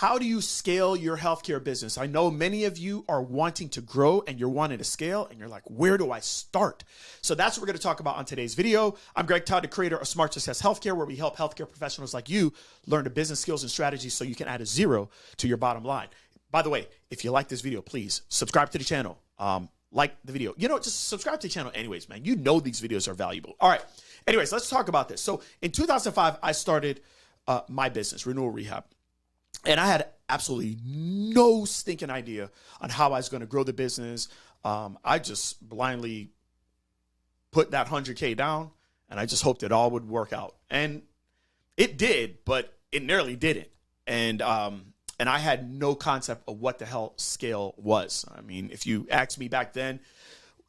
how do you scale your healthcare business? I know many of you are wanting to grow and you're wanting to scale and you're like, where do I start? So that's what we're going to talk about on today's video. I'm Greg Tod, the creator of Smart Success Healthcare, where we help healthcare professionals like you learn the business skills and strategies so you can add a zero to your bottom line. By the way, if you like this video, please subscribe to the channel. Like the video. Just subscribe to the channel anyways, man. You know these videos are valuable. All right. Anyways, let's talk about this. So in 2005, I started my business, Renewal Rehab. And I had absolutely no stinking idea on how I was going to grow the business. I just blindly put that 100K down and I just hoped it all would work out. And it did, but it nearly didn't. And I had no concept of what the hell scale was. I mean, if you asked me back then,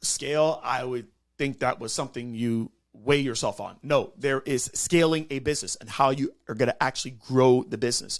scale, I would think that was something you weigh yourself on. No, there is scaling a business and how you are going to actually grow the business.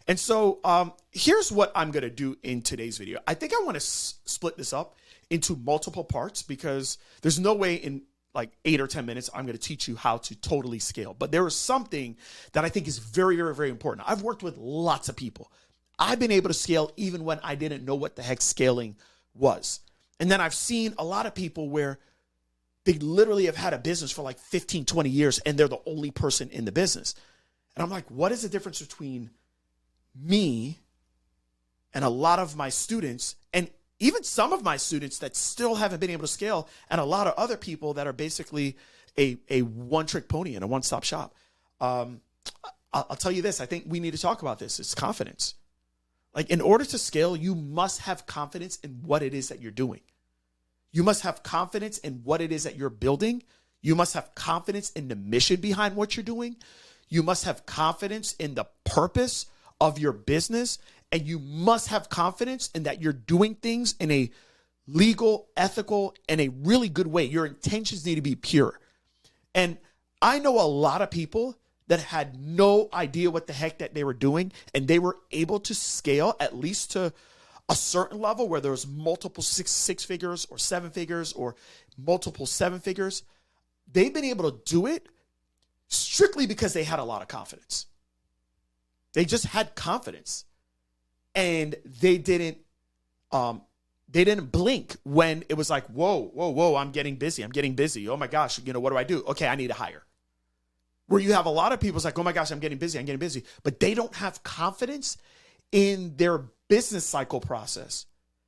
And so here's what I'm going to do in today's video. I think I want to split this up into multiple parts because there's no way in like 8 or 10 minutes I'm going to teach you how to totally scale. But there is something that I think is very, very, very important. I've worked with lots of people. I've been able to scale even when I didn't know what the heck scaling was. And then I've seen a lot of people where they literally have had a business for like 15, 20 years and they're the only person in the business. And I'm like, what is the difference between me and a lot of my students, and even some of my students that still haven't been able to scale, and a lot of other people that are basically a one-trick pony and a one-stop shop? I'll tell you this. I think we need to talk about this. It's confidence. Like, in order to scale, you must have confidence in what it is that you're doing. You must have confidence in what it is that you're building. You must have confidence in the mission behind what you're doing. You must have confidence in the purpose of your business. And you must have confidence in that you're doing things in a legal, ethical, and a really good way. Your intentions need to be pure. And I know a lot of people that had no idea what the heck that they were doing, and they were able to scale at least to a certain level where there was multiple six figures or 7 figures or multiple 7 figures. They've been able to do it strictly because they had a lot of confidence. They just had confidence, and they didn't blink when it was like, whoa, I'm getting busy. Oh my gosh, what do I do? Okay, I need to hire. Where you have a lot of people, it's like, oh my gosh, I'm getting busy. But they don't have confidence in their business cycle process.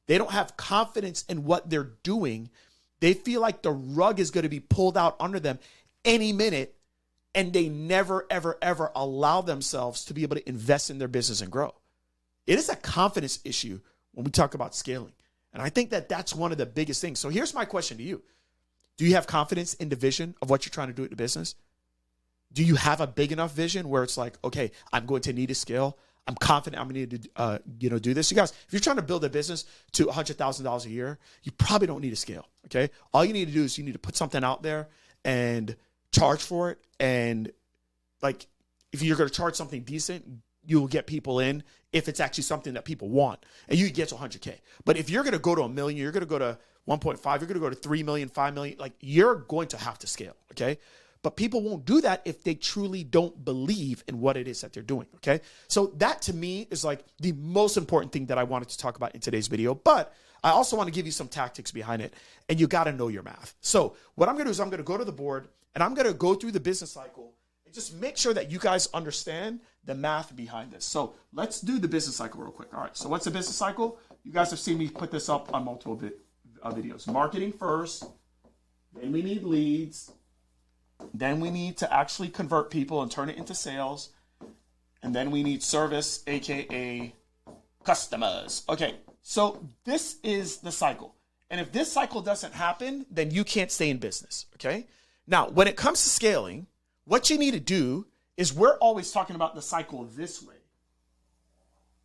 They don't have confidence in what they're doing. They feel like the rug is going to be pulled out under them any minute. And they never, ever, ever allow themselves to be able to invest in their business and grow. It is a confidence issue when we talk about scaling. And I think that that's one of the biggest things. So here's my question to you. Do you have confidence in the vision of what you're trying to do in the business? Do you have a big enough vision where it's like, okay, I'm going to need to scale. I'm confident I'm going to need to do this. You guys, if you're trying to build a business to $100,000 a year, you probably don't need to scale, okay? All you need to do is you need to put something out there and charge for it. And like, if you're going to charge something decent, you'll get people in if it's actually something that people want, and you get to 100K. But if you're going to go to $1 million, you're going to go to 1.5, you're going to go to 3 million, 5 million, like, you're going to have to scale, okay? But people won't do that if they truly don't believe in what it is that they're doing, okay? So that, to me, is like the most important thing that I wanted to talk about in today's video. But I also want to give you some tactics behind it, and you got to know your math. So what I'm going to do is I'm going to go to the board, and I'm going to go through the business cycle and just make sure that you guys understand the math behind this. So let's do the business cycle real quick. All right, so what's the business cycle? You guys have seen me put this up on multiple videos. Marketing first, then we need leads, then we need to actually convert people and turn it into sales, and then we need service, aka customers. Okay, so this is the cycle. And if this cycle doesn't happen, then you can't stay in business, okay? Now, when it comes to scaling, what you need to do is, we're always talking about the cycle this way.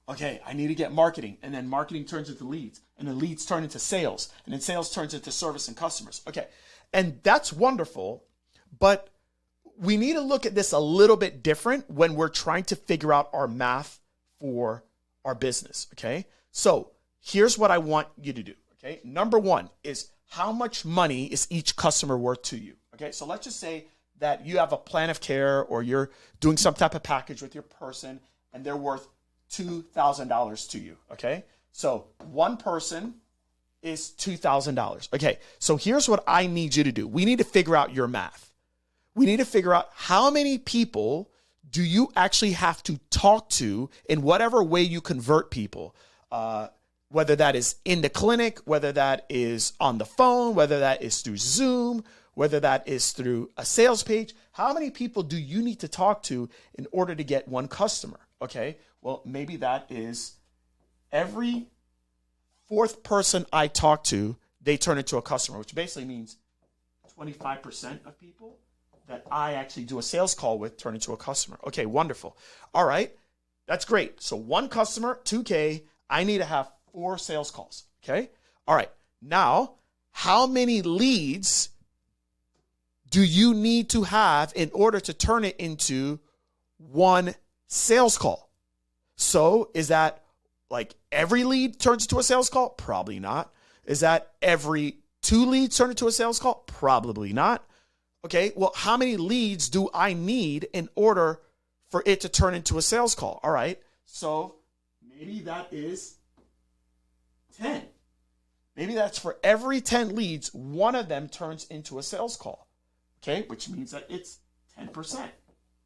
Okay, I need to get marketing, and then marketing turns into leads, and then leads turn into sales, and then sales turns into service and customers. Okay, and that's wonderful, but we need to look at this a little bit different when we're trying to figure out our math for our business, okay? So here's what I want you to do, okay? Number one is, how much money is each customer worth to you? Okay, so let's just say that you have a plan of care, or you're doing some type of package with your person, and they're worth $2,000 to you, okay? So one person is $2,000. Okay, so here's what I need you to do. We need to figure out your math. We need to figure out how many people do you actually have to talk to in whatever way you convert people, whether that is in the clinic, whether that is on the phone, whether that is through Zoom, whether that is through a sales page. How many people do you need to talk to in order to get one customer? Okay, well, maybe that is every fourth person I talk to, they turn into a customer, which basically means 25% of people that I actually do a sales call with turn into a customer. Okay, wonderful. All right, that's great. So one customer, 2K, I need to have 4 sales calls, okay? All right, now, how many leads do you need to have in order to turn it into one sales call? So is that like every lead turns into a sales call? Probably not. Is that every 2 leads turn into a sales call? Probably not. Okay, well, how many leads do I need in order for it to turn into a sales call? All right, so maybe that is 10. Maybe that's for every 10 leads, one of them turns into a sales call. Okay, which means that it's 10%.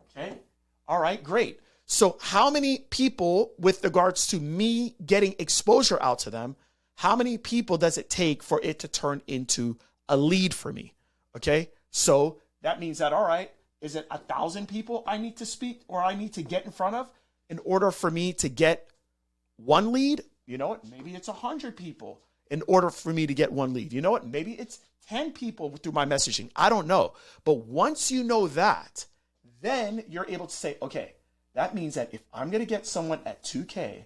Okay, all right, great. So how many people, with regards to me getting exposure out to them, how many people does it take for it to turn into a lead for me? Okay, so that means that, all right, is it 1,000 people I need to speak or I need to get in front of in order for me to get one lead? You know what? Maybe it's 100 people in order for me to get one lead. You know what? Maybe it's 10 people through my messaging. I don't know. But once you know that, then you're able to say, okay, that means that if I'm going to get someone at 2K,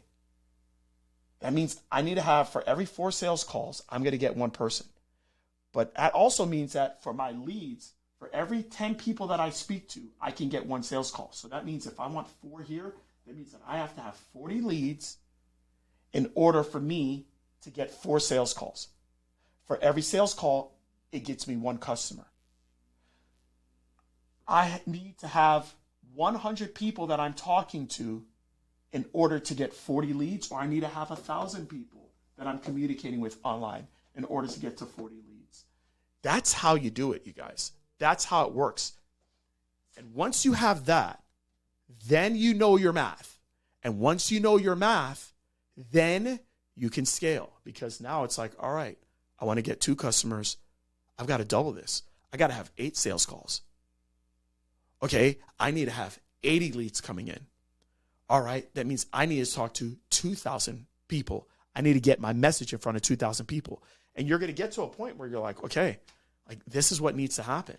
that means I need to have, for every 4 sales calls, I'm going to get one person. But that also means that for my leads, for every 10 people that I speak to, I can get one sales call. So that means if I want 4 here, that means that I have to have 40 leads in order for me to get 4 sales calls. For every sales call, it gets me one customer. I need to have 100 people that I'm talking to in order to get 40 leads, or I need to have 1,000 people that I'm communicating with online in order to get to 40 leads. That's how you do it, you guys. That's how it works. And once you have that, then you know your math. And once you know your math, then you can scale, because now it's like, all right, I want to get 2 customers. I've got to double this. I got to have 8 sales calls. Okay, I need to have 80 leads coming in. All right, that means I need to talk to 2,000 people. I need to get my message in front of 2,000 people. And you're going to get to a point where you're like, okay, like this is what needs to happen.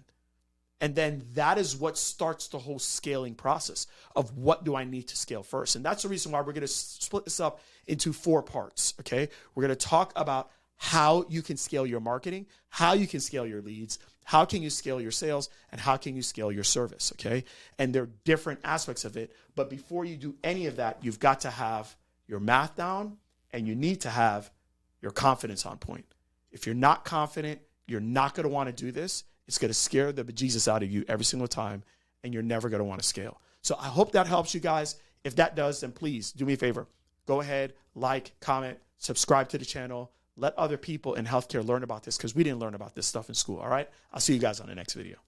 And then that is what starts the whole scaling process of what do I need to scale first. And that's the reason why we're going to split this up into 4 parts, okay? We're going to talk about how you can scale your marketing, how you can scale your leads, how can you scale your sales, and how can you scale your service, okay? And there are different aspects of it. But before you do any of that, you've got to have your math down and you need to have your confidence on point. If you're not confident, you're not going to want to do this. It's going to scare the bejesus out of you every single time, and you're never going to want to scale. So I hope that helps you guys. If that does, then please do me a favor. Go ahead, like, comment, subscribe to the channel. Let other people in healthcare learn about this, because we didn't learn about this stuff in school, all right? I'll see you guys on the next video.